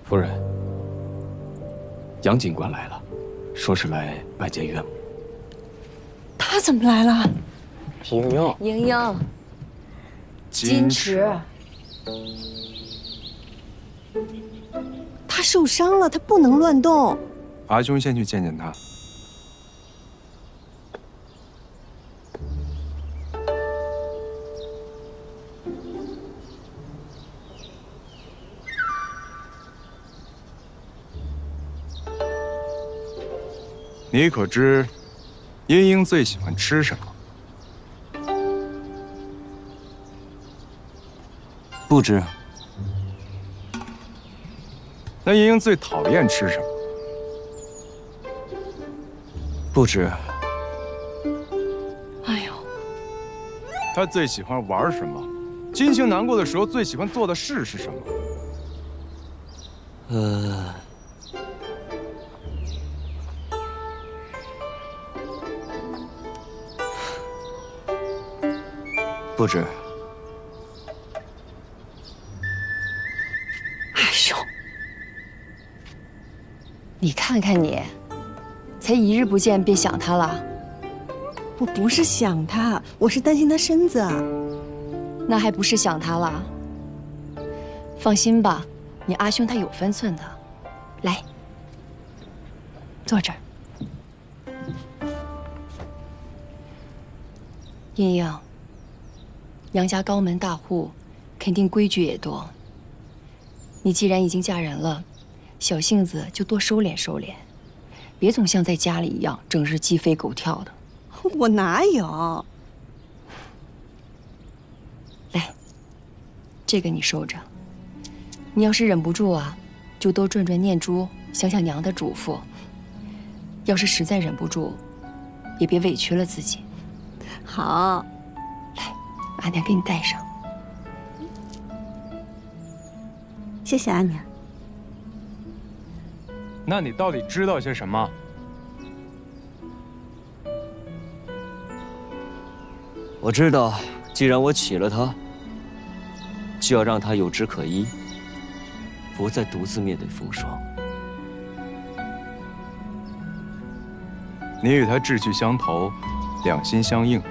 夫人，杨警官来了，说是来拜见岳母。他怎么来了？莹莹，莹莹，矜持。他受伤了，他不能乱动。阿兄先去见见他。 你可知，茵茵最喜欢吃什么？不知。那茵茵最讨厌吃什么？不知。哎呦，她最喜欢玩什么？心情难过的时候最喜欢做的事是什么？不知。哎呦，你看看你，才1日不见便想他了。我不是想他，我是担心他身子。那还不是想他了？放心吧，你阿兄他有分寸的。来，坐这儿。茵茵。 杨家高门大户，肯定规矩也多。你既然已经嫁人了，小性子就多收敛收敛，别总像在家里一样，整日鸡飞狗跳的。我哪有？来，这个你收着。你要是忍不住啊，就多转转念珠，想想娘的嘱咐。要是实在忍不住，也别委屈了自己。好。 阿娘给你带上，谢谢阿娘。那你到底知道些什么？我知道，既然我娶了她，就要让她有枝可依，不再独自面对风霜。你与她志趣相投，两心相应。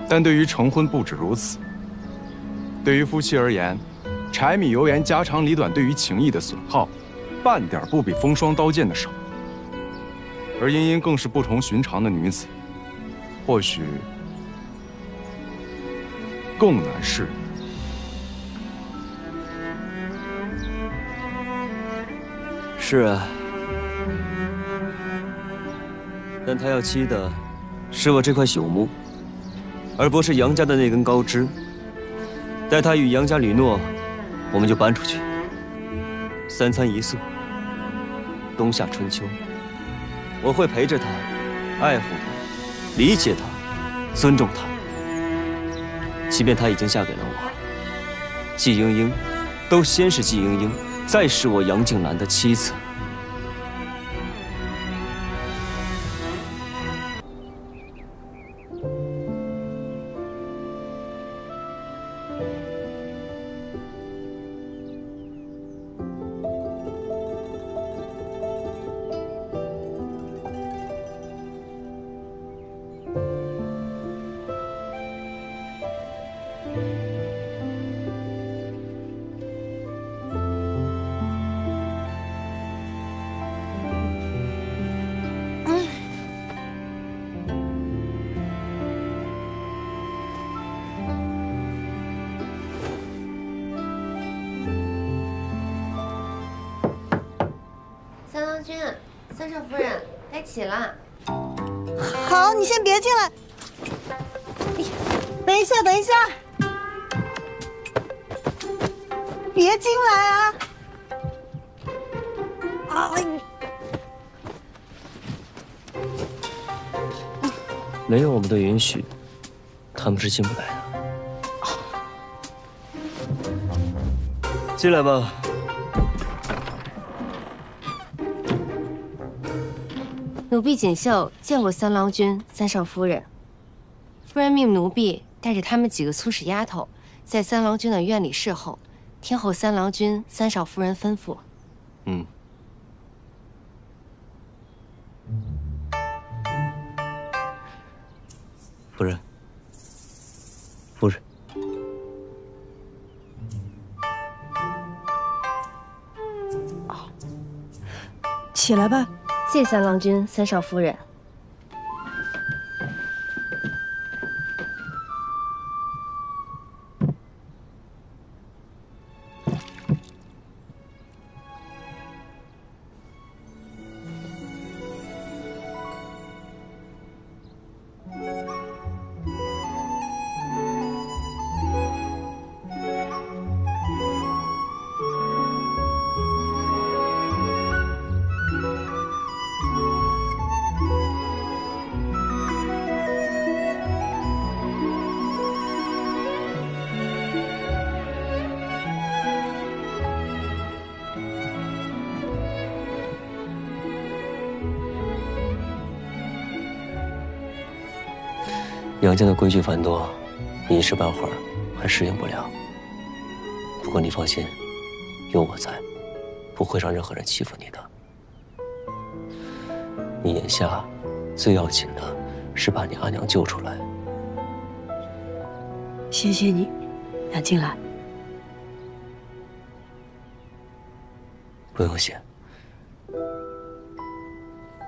但对于成婚不止如此。对于夫妻而言，柴米油盐家长里短对于情谊的损耗，半点不比风霜刀剑的少。而茵茵更是不同寻常的女子，或许更难适应。是啊，但她要妻的是我这块朽木。 而不是杨家的那根高枝。待他与杨家吕诺，我们就搬出去。3餐1宿，冬夏春秋，我会陪着他，爱护他，理解他，尊重他。即便她已经嫁给了我，季莺莺，都先是季莺莺，再是我杨静兰的妻子。 三少夫人，该起了。好，你先别进来。等一下，等一下，别进来啊！没有我们的允许，他们是进不来的。进来吧。 奴婢锦绣见过三郎君、三少夫人。夫人命奴婢带着他们几个粗使丫头，在三郎君的院里侍候，听候三郎君、三少夫人吩咐。嗯。夫人，夫人，起来吧。谢三郎君、三少夫人。杨家的规矩繁多，你一时半会儿还适应不了。不过你放心，有我在，不会让任何人欺负你的。你眼下最要紧的是把你阿娘救出来。谢谢你，杨静兰。不用谢，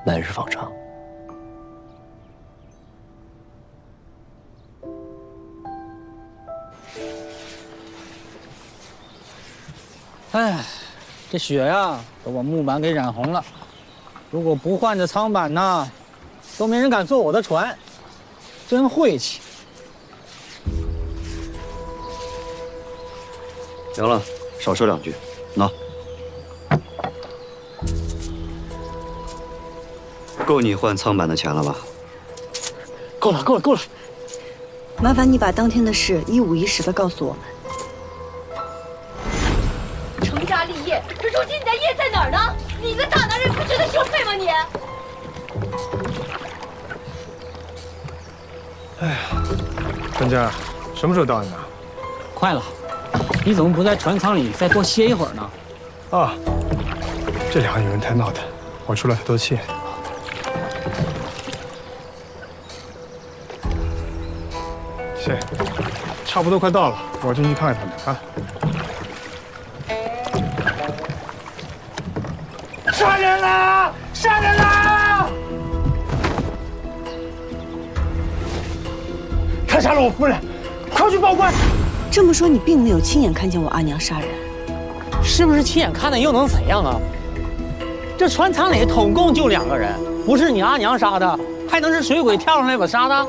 来日方长。哎，这雪呀，都把木板给染红了。如果不换这舱板呢，都没人敢坐我的船，真晦气。行了，少说两句。喏，够你换舱板的钱了吧？够了，够了，够了。麻烦你把当天的事一五一十的告诉我们。成家立业，可如今你的业在哪儿呢？你一个大男人不觉得羞愧吗你？哎呀，专家，什么时候到你呢？快了，你怎么不在船舱里再多歇一会儿呢？啊，这两个女人太闹腾，我出了太多气。行，差不多快到了，我进去看看他们啊。杀人啦！杀人啦！他杀了我夫人，快去报官！这么说，你并没有亲眼看见我阿娘杀人？是不是亲眼看的又能怎样啊？这船舱里总共就2个人，不是你阿娘杀的，还能是水鬼跳上来把杀的？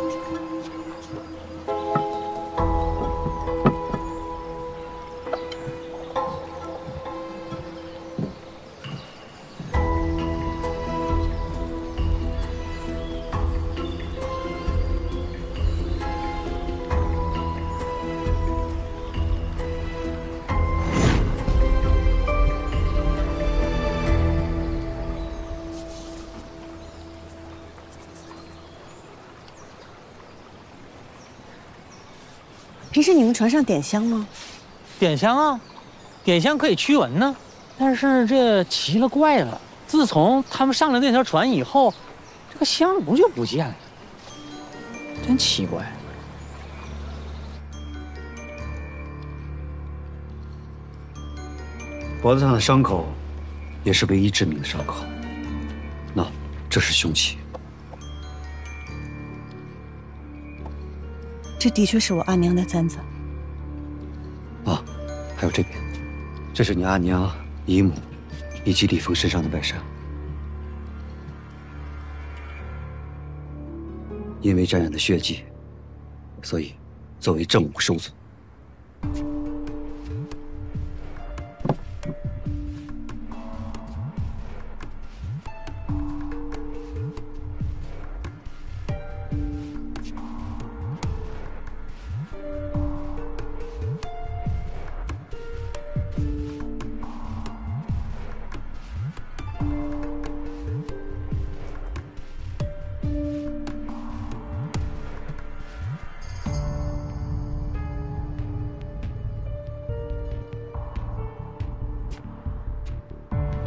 平时你们船上点香吗？点香啊，点香可以驱蚊呢。但是这奇了怪了，自从他们上了那条船以后，这个香炉就不见了，真奇怪。脖子上的伤口，也是唯一致命的伤口。那，这是凶器。这的确是我阿娘的簪子。啊，还有这边，这是你阿娘、姨母以及李峰身上的外伤。因为沾染的血迹，所以作为证物收存。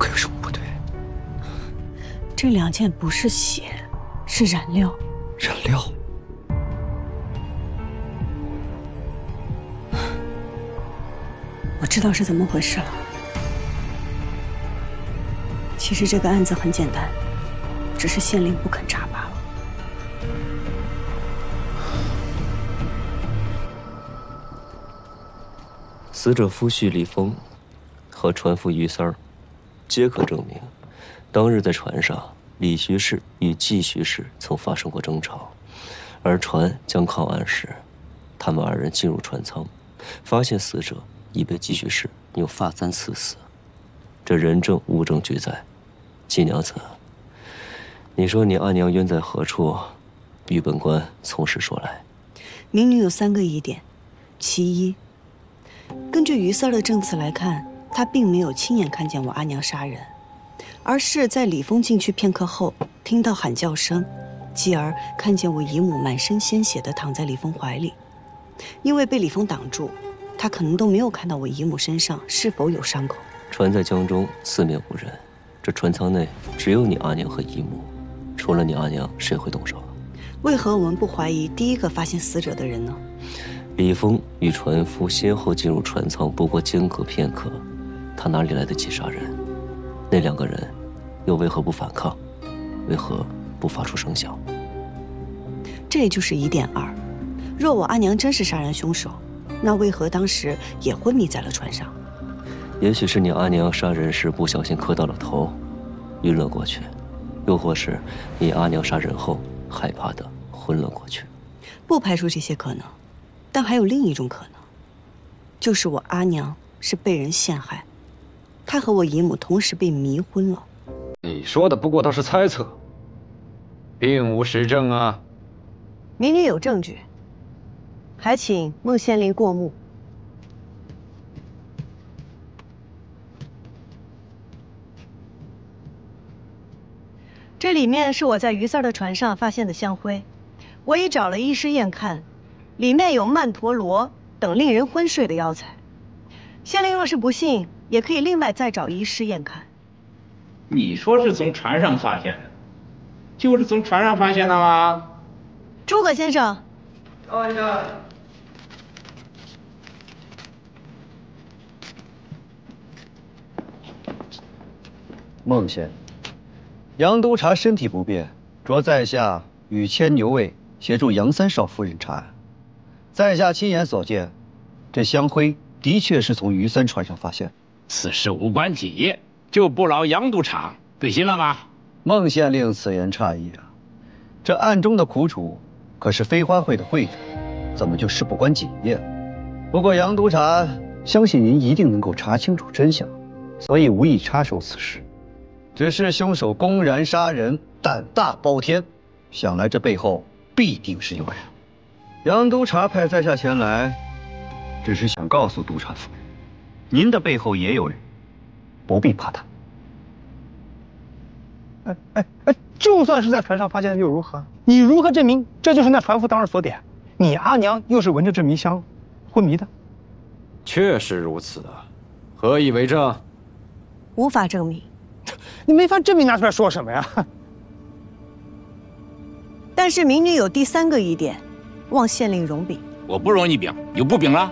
可有什么不对？这2件不是血，是染料。染料？我知道是怎么回事了。其实这个案子很简单，只是县令不肯查罢了。死者夫婿李峰和船夫于三儿，皆可证明，当日在船上，李徐氏与季徐氏曾发生过争吵，而船将靠岸时，他们2人进入船舱，发现死者已被季徐氏用发簪刺死。这人证物证俱在，季娘子，你说你阿娘冤在何处？与本官从实说来。民女有3个疑点，其一，根据于三儿的证词来看，他并没有亲眼看见我阿娘杀人，而是在李峰进去片刻后，听到喊叫声，继而看见我姨母满身鲜血地躺在李峰怀里。因为被李峰挡住，他可能都没有看到我姨母身上是否有伤口。船在江中，四面无人，这船舱内只有你阿娘和姨母，除了你阿娘，谁会动手？为何我们不怀疑第一个发现死者的人呢？李峰与船夫先后进入船舱，不过间隔片刻，他哪里来得及杀人？那2个人又为何不反抗？为何不发出声响？这就是疑点2。若我阿娘真是杀人凶手，那为何当时也昏迷在了船上？也许是你阿娘杀人时不小心磕到了头，晕了过去；又或是你阿娘杀人后害怕的昏了过去。不排除这些可能，但还有另一种可能，就是我阿娘是被人陷害，她和我姨母同时被迷昏了。你说的不过都是猜测，并无实证啊。民女有证据，还请孟县令过目。这里面是我在于三的船上发现的香灰，我已找了医师验看，里面有曼陀罗等令人昏睡的药材。县令若是不信，也可以另外再找医师验看。你说是从船上发现的，就是从船上发现的吗？诸葛先生，等一下。孟县，杨督察身体不便，着在下与牵牛卫协助杨三少夫人查案。在下亲眼所见，这香灰的确是从于三船上发现。此事无关己业，就不劳杨督察对心了吗？孟县令此言差矣啊！这案中的苦主可是飞花会的会主，怎么就事不关己业了？不过杨督察相信您一定能够查清楚真相，所以无意插手此事。只是凶手公然杀人，胆大包天，想来这背后必定是有人。杨督察派在下前来，只是想告诉督察夫人，您的背后也有人，不必怕他。就算是在船上发现又如何？你如何证明这就是那船夫当日所点？你阿娘又是闻着这迷香昏迷的？确实如此啊，何以为证？无法证明。你没法证明，拿出来说什么呀？但是民女有第3个疑点，望县令容禀。我不容你禀，你就不禀了。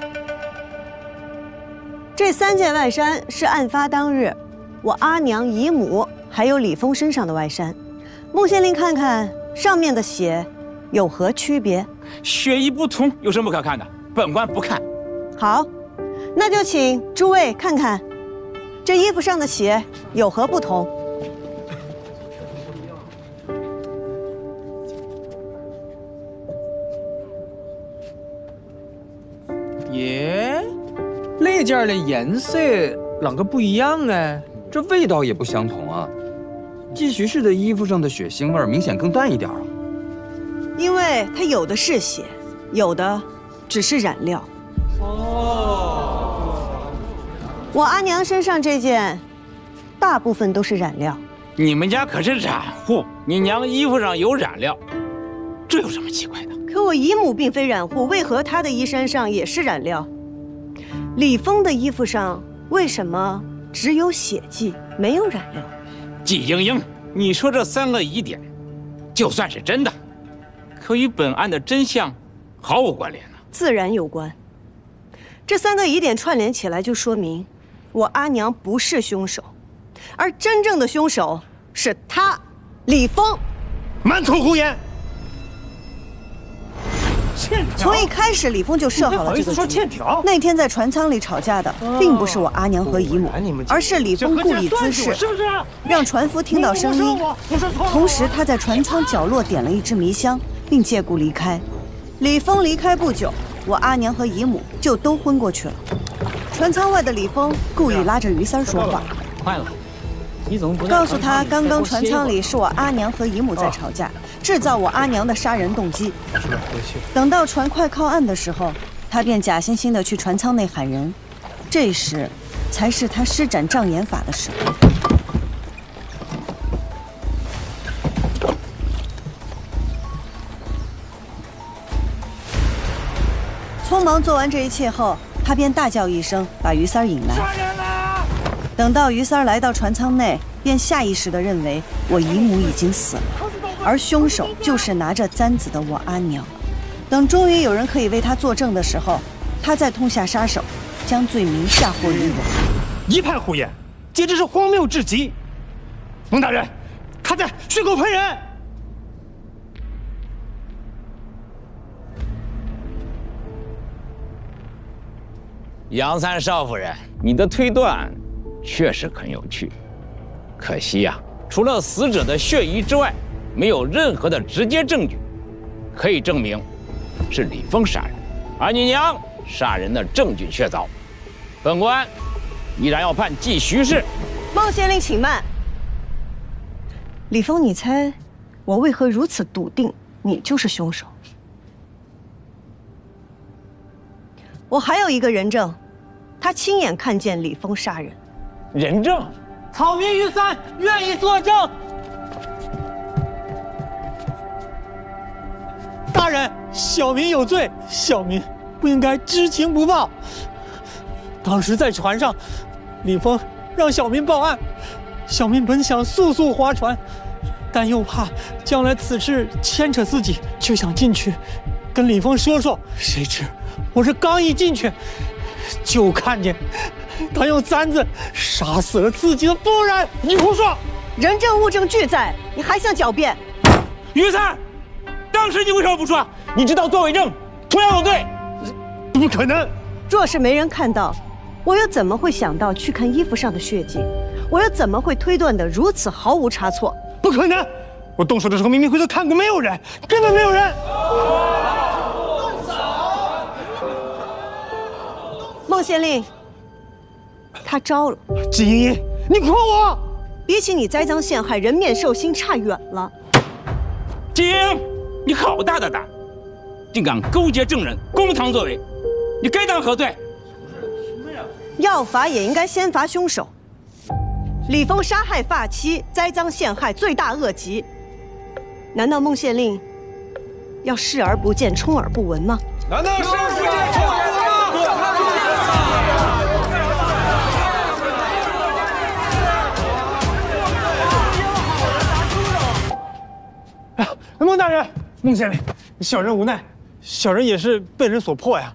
这3件外衫是案发当日我阿娘、姨母还有李峰身上的外衫，孟县令看看上面的血有何区别？血液不同，有什么可看的？本官不看。好，那就请诸位看看这衣服上的血有何不同。耶，那件的颜色啷个不一样哎？这味道也不相同啊。季徐氏的衣服上的血腥味明显更淡一点啊。因为它有的是血，有的只是染料。我阿娘身上这件，大部分都是染料。你们家可是染户，你娘衣服上有染料，这有什么奇怪的？可我姨母并非染户，为何她的衣衫上也是染料？李峰的衣服上为什么只有血迹，没有染料。季莺莺，你说这3个疑点，就算是真的，可与本案的真相毫无关联呢。自然有关。这3个疑点串联起来，就说明我阿娘不是凶手，而真正的凶手是他，李峰。满口胡言！从一开始，李峰就设好了这个局。那天在船舱里吵架的，并不是我阿娘和姨母，而是李峰故意滋事，让船夫听到声音。同时，他在船舱角落点了一支迷香，并借故离开。李峰离开不久，我阿娘和姨母就都昏过去了。船舱外的李峰故意拉着于三说话，快了，你怎么不告诉他刚刚船舱里是我阿娘和姨母在吵架，制造我阿娘的杀人动机。等到船快靠岸的时候，他便假惺惺地去船舱内喊人，这时才是他施展障眼法的时候。匆忙做完这一切后，他便大叫一声，把于三儿引来。等到于三儿来到船舱内，便下意识地认为我姨母已经死了，而凶手就是拿着簪子的我阿娘。等终于有人可以为他作证的时候，他再痛下杀手，将罪名嫁祸于我。一派胡言，简直是荒谬至极！蒙大人，他在血口喷人！杨三少夫人，你的推断确实很有趣，可惜呀，除了死者的血衣之外，没有任何的直接证据可以证明是李峰杀人，而你娘杀人的证据确凿。本官依然要判季徐氏。孟县令，请慢。李峰，你猜我为何如此笃定你就是凶手？我还有一个人证，他亲眼看见李峰杀人。人证？草民于三愿意作证。大人，小民有罪，小民不应该知情不报。当时在船上，李峰让小民报案，小民本想速速划船，但又怕将来此事牵扯自己，就想进去跟李峰说说。谁知我这刚一进去，就看见他用簪子杀死了自己的夫人。你胡说！人证物证俱在，你还想狡辩？于三，当时你为什么不说？你知道作伪证同样有罪。不可能！若是没人看到，我又怎么会想到去看衣服上的血迹？我又怎么会推断得如此毫无差错？不可能！我动手的时候明明回头看过，没有人，根本没有人。孟县令，他招了。季莹莹，你诓我！比起你栽赃陷害、人面兽心差远了。季莹，你好大的胆，竟敢勾结证人，公堂作伪，你该当何罪？要罚也应该先罚凶手。李峰杀害发妻，栽赃陷害，罪大恶极。难道孟县令要视而不见，充耳不闻吗？难道视而不见，充耳不闻吗？孟大人，孟县令，小人无奈，小人也是被人所迫呀。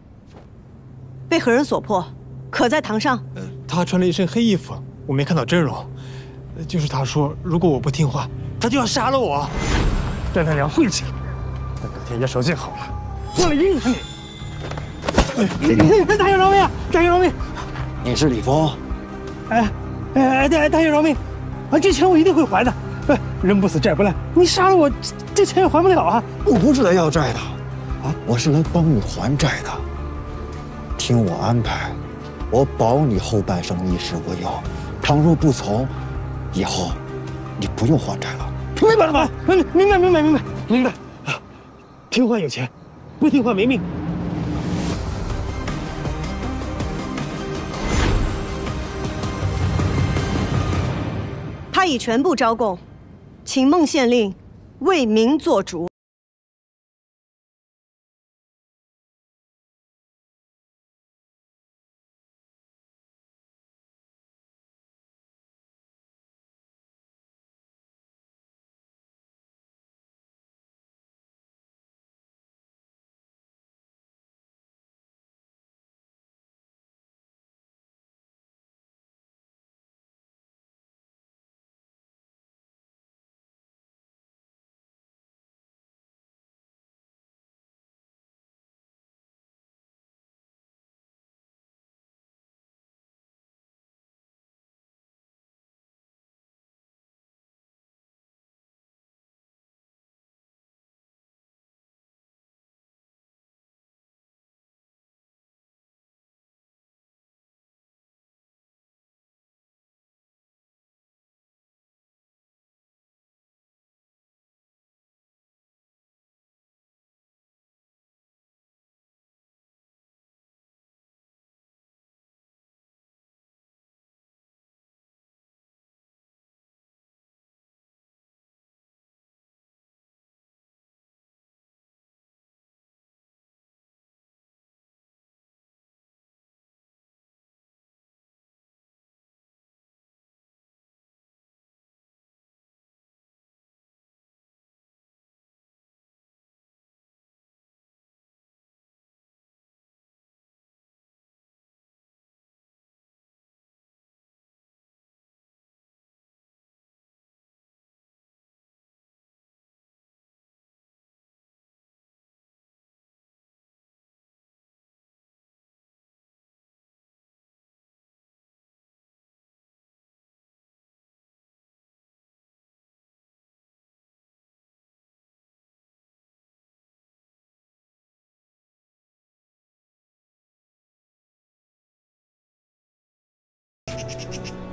被何人所迫？可在堂上？他穿了一身黑衣服，我没看到真容。就是他说，如果我不听话，他就要杀了我，让他俩晦气。等改天也手劲好了，为了应付你。大爷饶命！大爷饶命！你是李峰？大爷饶命！这钱我一定会还的。人不死债不烂，你杀了我，这钱也还不了啊！我不是来要债的，我是来帮你还债的。听我安排，我保你后半生衣食无忧。倘若不从，以后你不用还债了。明白了吗？明白。听话有钱，不听话没命。他已全部招供，请孟县令为民做主。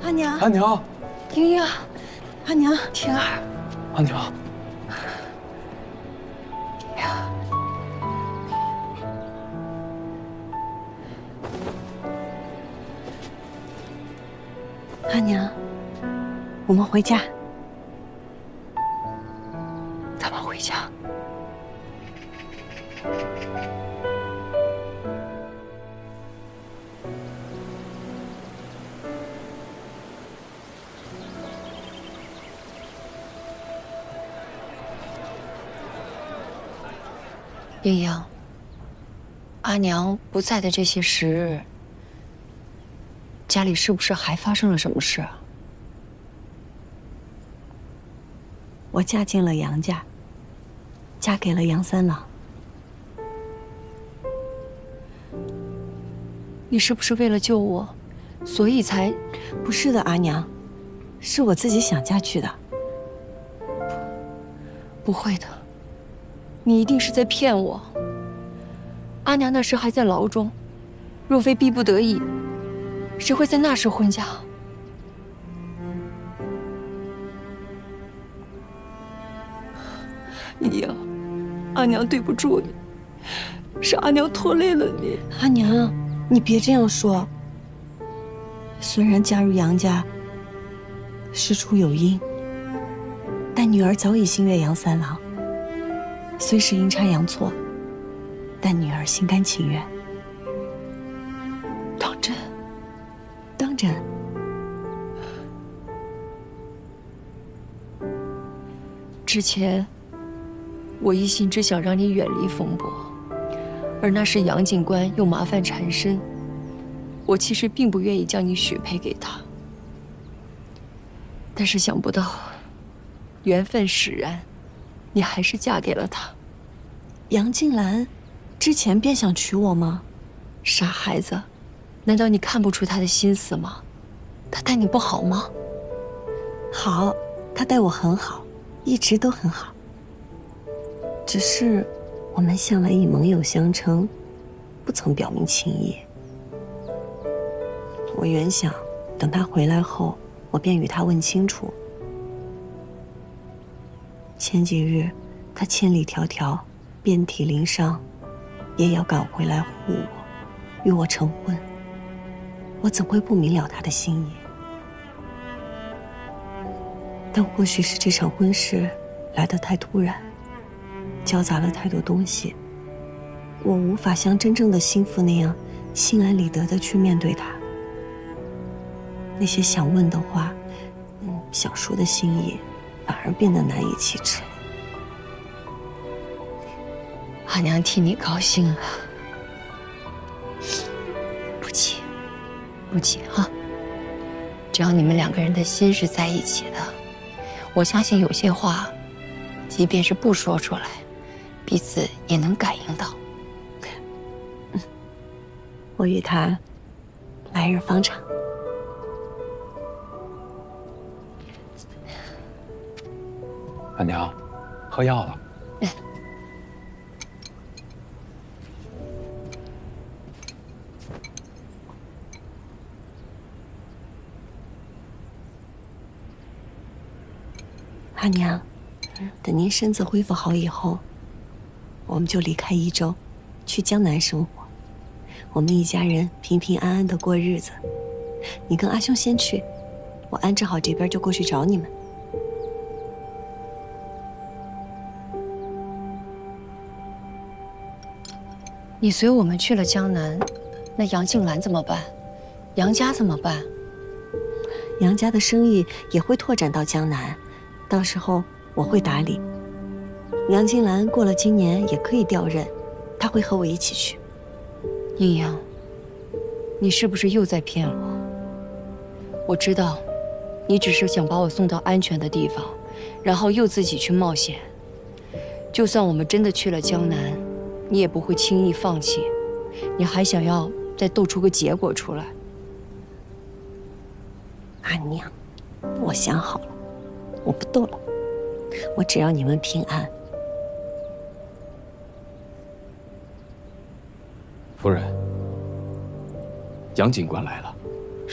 阿娘，阿娘，莹莹，阿娘，婷儿，阿娘，阿娘，我们回家。咱们回家。莹莹，阿娘不在的这些时日，家里是不是还发生了什么事啊？我嫁进了杨家，嫁给了杨三郎。你是不是为了救我，所以才……不是的，阿娘，是我自己想嫁去的。不会的，你一定是在骗我。阿娘那时还在牢中，若非逼不得已，谁会在那时婚嫁？莹莹，阿娘对不住你，是阿娘拖累了你。阿娘，你别这样说。虽然嫁入杨家事出有因，但女儿早已心悦杨三郎。虽是阴差阳错，但女儿心甘情愿。当真？当真。之前，我一心只想让你远离风波，而那时杨警官又麻烦缠身，我其实并不愿意将你许配给他。但是想不到，缘分使然，你还是嫁给了他。杨静兰之前便想娶我吗？傻孩子，难道你看不出他的心思吗？他待你不好吗？好，他待我很好，一直都很好。只是我们向来以盟友相称，不曾表明情意。我原想等他回来后，我便与他问清楚。前几日他千里迢迢，遍体鳞伤，也要赶回来护我，与我成婚。我怎会不明了他的心意？但或许是这场婚事来得太突然，交杂了太多东西，我无法像真正的心腹那样心安理得地去面对他。那些想问的话，想说的心意，反而变得难以启齿。阿娘替你高兴了，不急，不急哈。只要你们两个人的心是在一起的，我相信有些话，即便是不说出来，彼此也能感应到。我与他来日方长。阿娘，喝药了。阿娘，等您身子恢复好以后，我们就离开宜州，去江南生活。我们一家人平平安安的过日子。你跟阿兄先去，我安置好这边就过去找你们。你随我们去了江南，那杨静兰怎么办？杨家怎么办？杨家的生意也会拓展到江南，到时候我会打理。杨静兰过了今年也可以调任，她会和我一起去。阴阳，你是不是又在骗我？我知道，你只是想把我送到安全的地方，然后又自己去冒险。就算我们真的去了江南，你也不会轻易放弃，你还想要再斗出个结果出来。阿娘，我想好了，我不斗了，我只要你们平安。夫人，杨警官来了。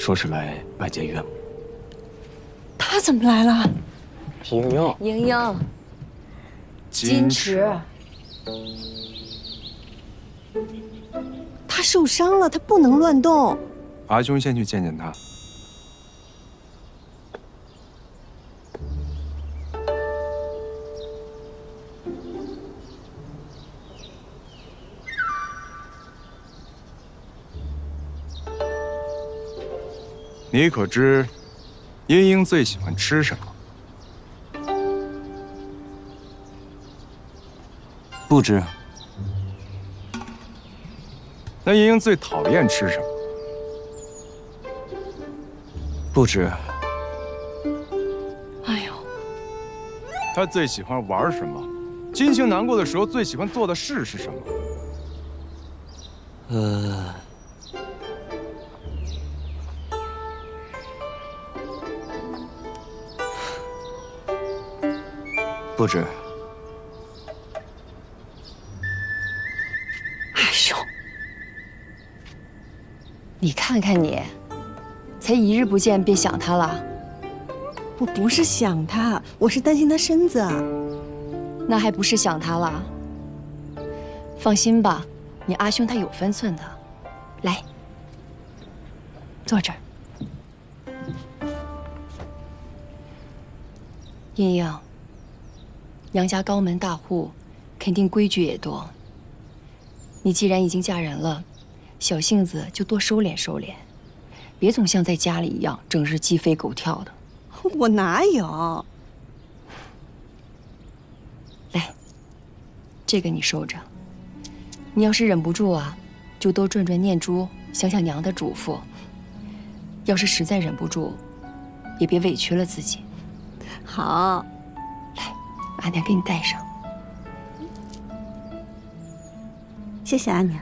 说是来拜见岳母。他怎么来了？莹莹，莹莹，矜持。他受伤了，他不能乱动。阿兄先去见见他。你可知茵茵最喜欢吃什么？不知。那茵茵最讨厌吃什么？不知。哎呦，她最喜欢玩什么？心情难过的时候最喜欢做的事是什么？不知。阿兄，你看看你，才1日不见便想他了。我不是想他，我是担心他身子。那还不是想他了？放心吧，你阿兄他有分寸的。来，坐这儿。茵茵，杨家高门大户，肯定规矩也多。你既然已经嫁人了，小性子就多收敛收敛，别总像在家里一样，整日鸡飞狗跳的。我哪有？来，这个你收着。你要是忍不住啊，就多转转念珠，想想娘的嘱咐。要是实在忍不住，也别委屈了自己。好，来，阿娘给你戴上。谢谢阿娘。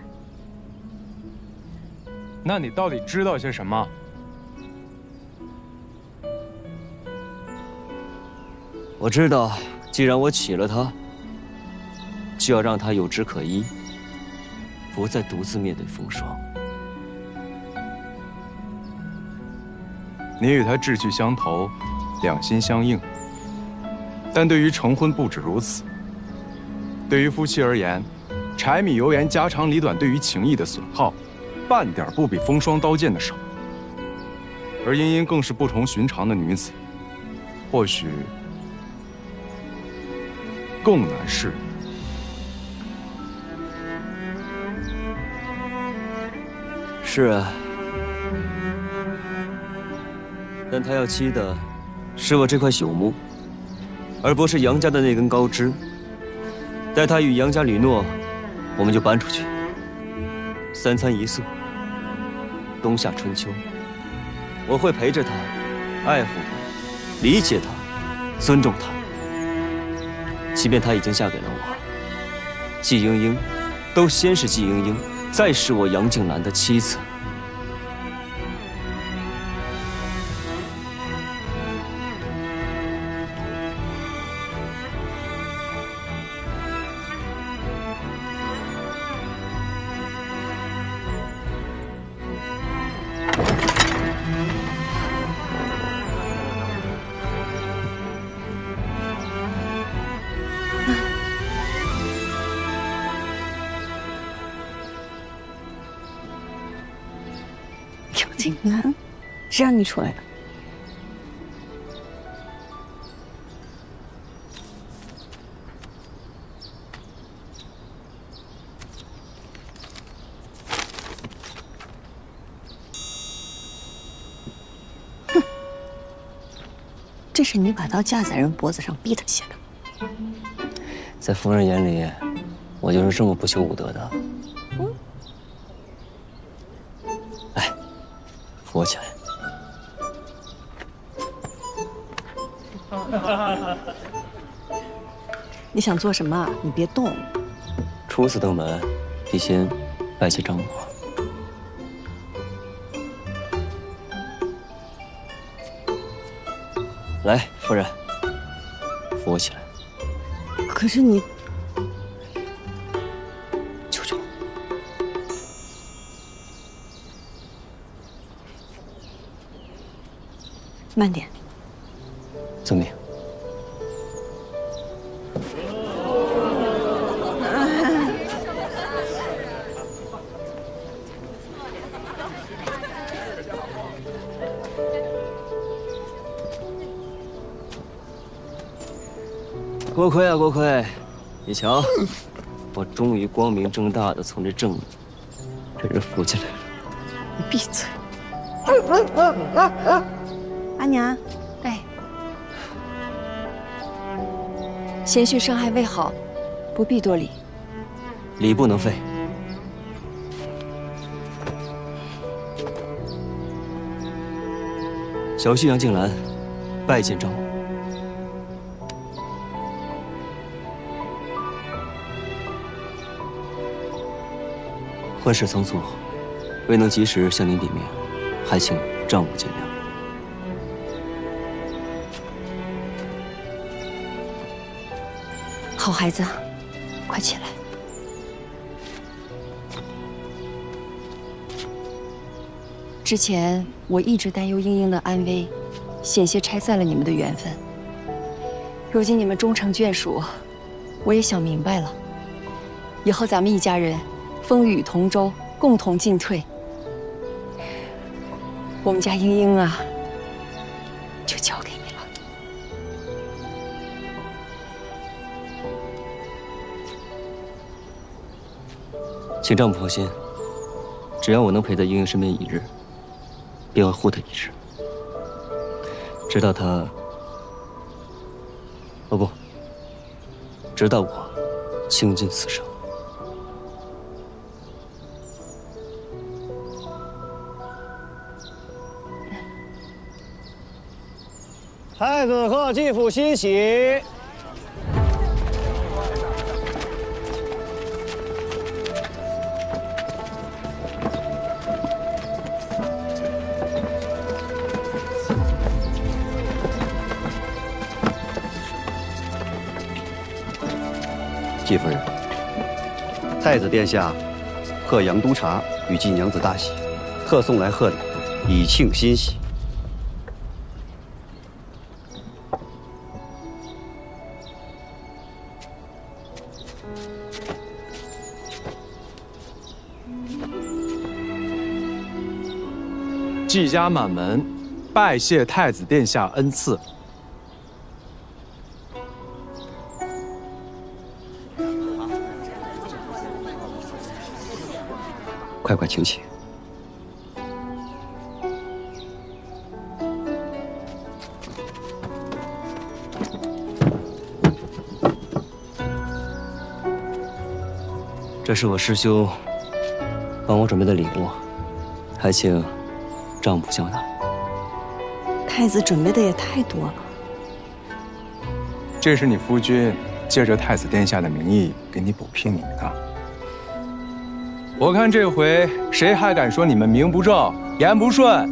那你到底知道些什么？我知道，既然我娶了她，就要让她有枝可依，不再独自面对风霜。你与他志趣相投，两心相应。但对于成婚不止如此。对于夫妻而言，柴米油盐家长里短对于情谊的损耗，半点不比风霜刀剑的少。而茵茵更是不同寻常的女子，或许更难适应。是啊，但他要妻的是我这块朽木，而不是杨家的那根高枝。待他与杨家吕诺，我们就搬出去。3餐1宿，冬夏春秋，我会陪着他，爱护他，理解他，尊重他。即便她已经嫁给了我，季莺莺，都先是季莺莺，再是我杨静兰的妻子。杨静兰，谁让你出来的？哼，这是你把刀架在人脖子上逼他写的。在夫人眼里，我就是这么不修武德的。来，扶我起来。你想做什么啊？你别动。初次登门，必先拜谢张母。来，夫人，扶我起来。可是你，求求。慢点。遵命。锅盔啊，锅盔！你瞧，我终于光明正大的从这正义被人扶起来了。你闭嘴！阿娘，哎，贤婿伤害未好，不必多礼。礼不能废。小婿杨静兰拜见丈母。婚事仓促，未能及时向您禀明，还请丈母见谅。好孩子，快起来。之前我一直担忧英英的安危，险些拆散了你们的缘分。如今你们终成眷属，我也想明白了，以后咱们一家人风雨同舟，共同进退。我们家英英啊，就交给你了。请丈母放心，只要我能陪在英英身边一日，便会护她一日，直到她……哦不，直到我倾尽此生。太子贺继父欣喜。季夫人，太子殿下贺杨督察与继娘子大喜，特送来贺礼，以庆欣喜。季家满门拜谢太子殿下恩赐。快快请起。这是我师兄帮我准备的礼物，还请丈母交纳。太子准备的也太多了。这是你夫君借着太子殿下的名义给你补聘你的。我看这回谁还敢说你们名不正言不顺？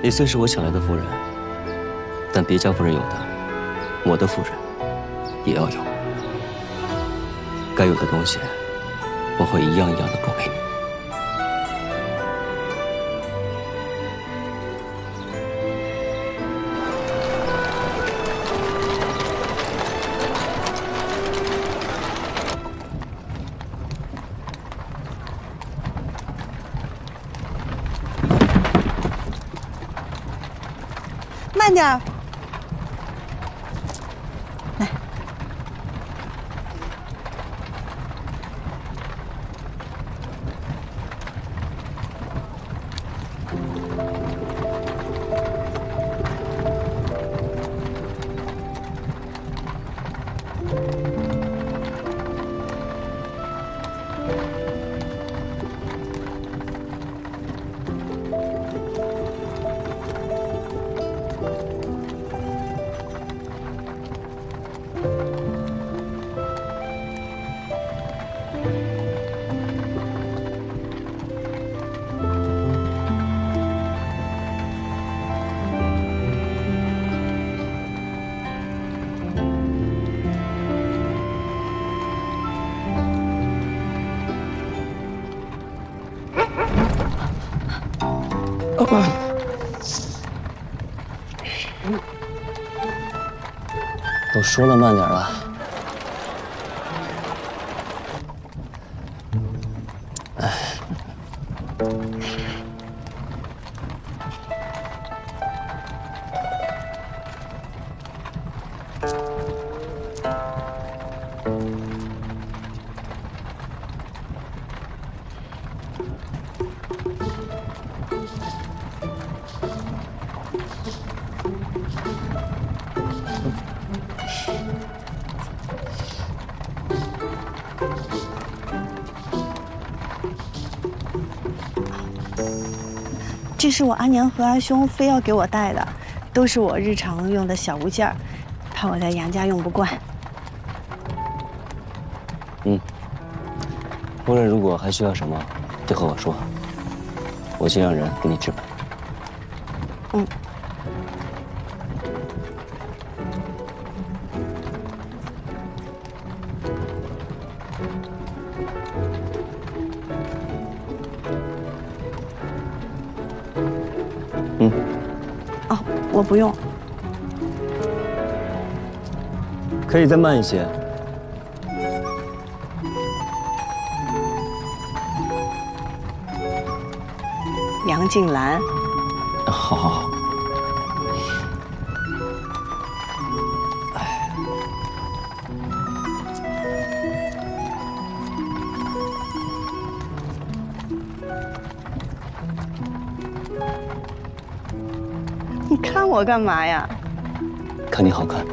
你虽是我抢来的夫人，但别家夫人有的，我的夫人也要有。该有的东西，我会一样一样的补给你。慢点儿。来，都说了慢点了。这是我阿娘和阿兄非要给我带的，都是我日常用的小物件儿，怕我在杨家用不惯。夫人如果还需要什么，就和我说，我去让人给你置办。哦，我不用。可以再慢一些。杨静兰。好好好。你看我干嘛呀？看你好看。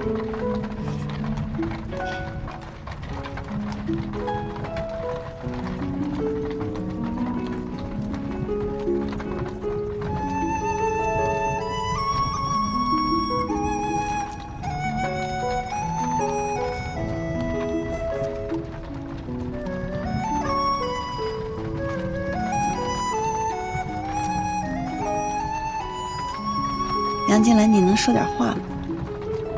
杨静兰，你能说点话吗？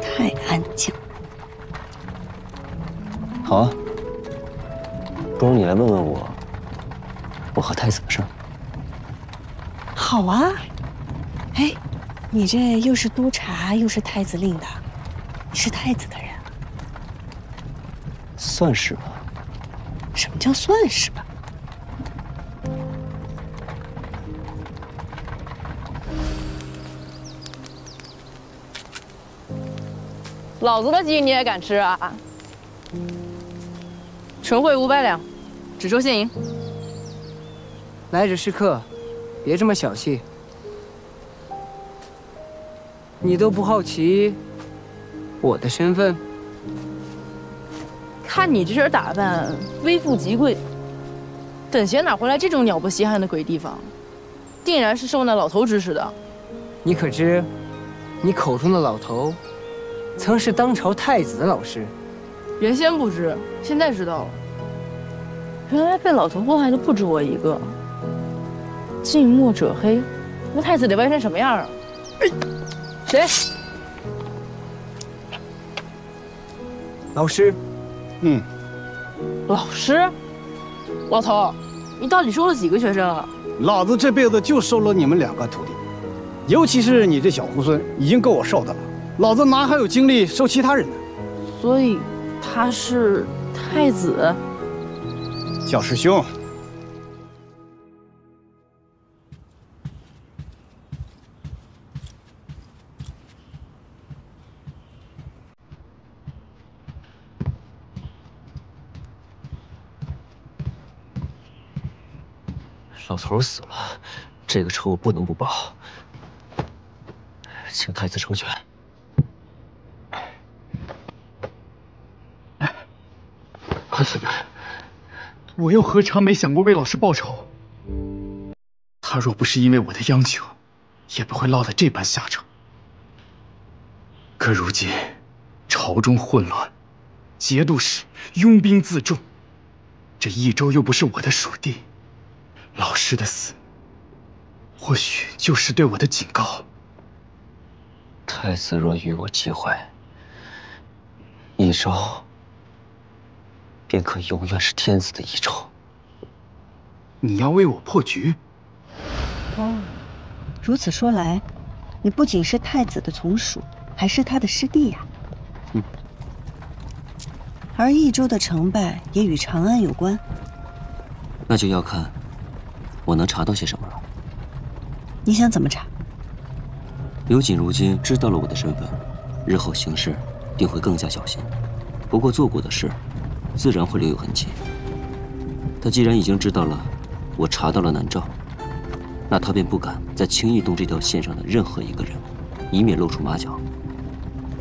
太安静。好啊，不如你来问问我，我和太子的事儿。好啊。哎，你这又是督察又是太子令的，你是太子的人？算是吧。什么叫算是吧？老子的鸡你也敢吃啊？纯汇500两，只收现银。来者是客，别这么小气。你都不好奇我的身份？看你这身打扮，微富即贵，等闲哪回来这种鸟不稀罕的鬼地方？定然是受那老头指使的。你可知，你口中的老头，曾是当朝太子的老师。原先不知，现在知道了。原来被老头祸害的不止我一个。近墨者黑，那太子得歪成什么样啊？谁？老师。老师？老头，你到底收了几个学生啊？老子这辈子就收了你们2个徒弟，尤其是你这小猢狲，已经够我受的了。老子哪还有精力收其他人呢？所以他是太子？叫师兄。老头死了，这个仇我不能不报，请太子成全。儿子们，我又何尝没想过为老师报仇？他若不是因为我的央求，也不会落得这般下场。可如今朝中混乱，节度使拥兵自重，这益州又不是我的属地。老师的死，或许就是对我的警告。太子若与我结怀，益州便可永远是天子的益州。你要为我破局？如此说来，你不仅是太子的从属，还是他的师弟呀。而益州的成败也与长安有关。那就要看我能查到些什么了。你想怎么查？刘瑾如今知道了我的身份，日后行事定会更加小心。不过做过的事，自然会留有痕迹。他既然已经知道了我查到了南诏，那他便不敢再轻易动这条线上的任何一个人，以免露出马脚。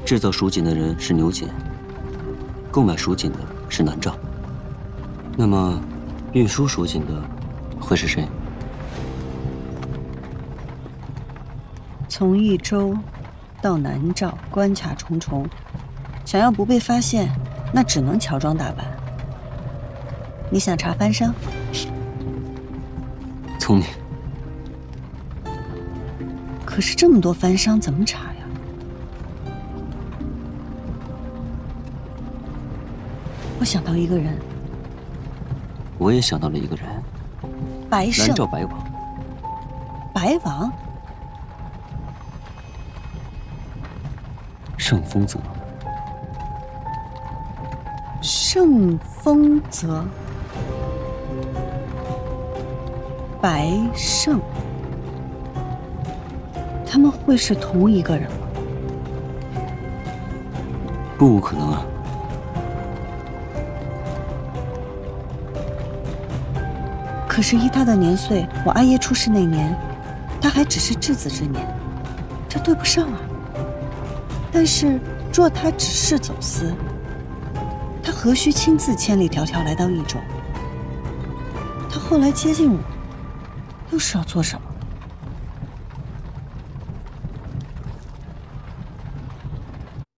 制造蜀锦的人是牛瑾，购买蜀锦的是南诏，那么运输蜀锦的会是谁？从益州到南诏，关卡重重，想要不被发现，那只能乔装打扮。你想查番商？聪明。可是这么多番商怎么查呀？我想到一个人。我也想到了一个人。白胜。南诏白王。白王？盛丰泽。盛丰泽。白胜。他们会是同一个人吗？不无可能啊。可是依他的年岁，我阿爷出世那年，他还只是稚子之年，这对不上啊。但是若他只是走私，他何须亲自千里迢迢来到益州？他后来接近我，又是要做什么？